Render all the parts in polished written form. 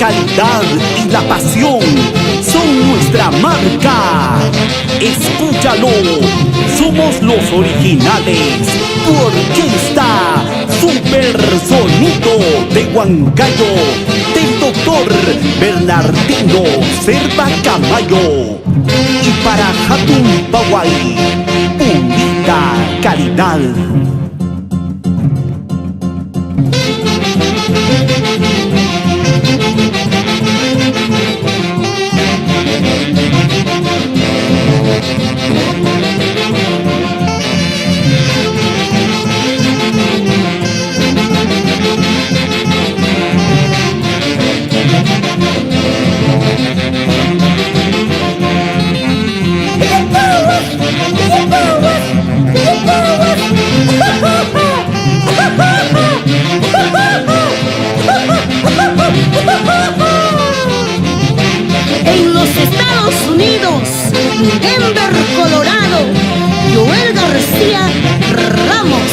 calidad y la pasión son nuestra marca. Escúchalo, somos los originales. Tu orquesta Super Sonido de Huancayo, del doctor Bernardino Serva Camayo. Y para Hatun Pawai, unida calidad. En los Estados Unidos, Denver, Colorado, Joel García Ramos.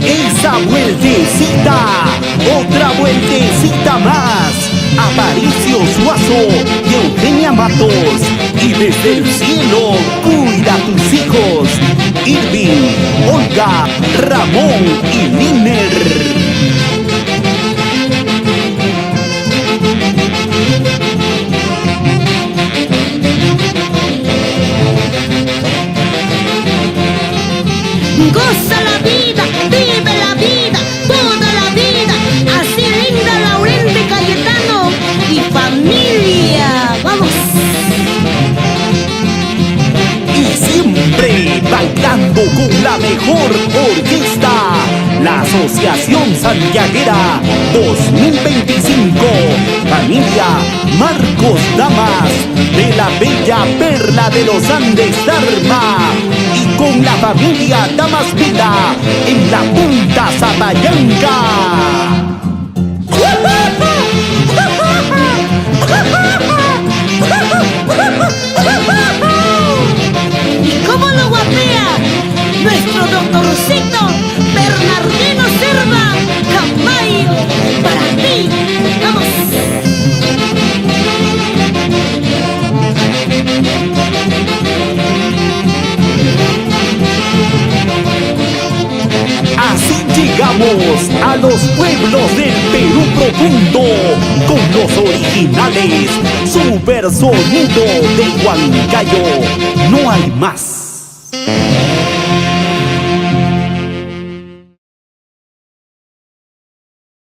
Esa vueltecita, otra vueltecita más. Aparicio Suazo y Eugenia Matos. Y desde el cielo cuida a tus hijos, Irving, Olga, Ramón y Niner. Goza la vida, vive la vida, toda la vida. Así linda Laurente Cayetano y familia. ¡Vamos! Y siempre bailando con la mejor orquesta, la Asociación Santiaguera 2025. Familia Marcos Damas de la bella perla de los Andes, Dharma. Y con la familia Damas Vida en la Punta Zapayanca. ¿Y cómo lo guapea nuestro doctorcito Bernardino Serva Camayo? Para ti, vamos. Así llegamos a los pueblos del Perú profundo con los originales. Super Sonido de Huancayo. No hay más.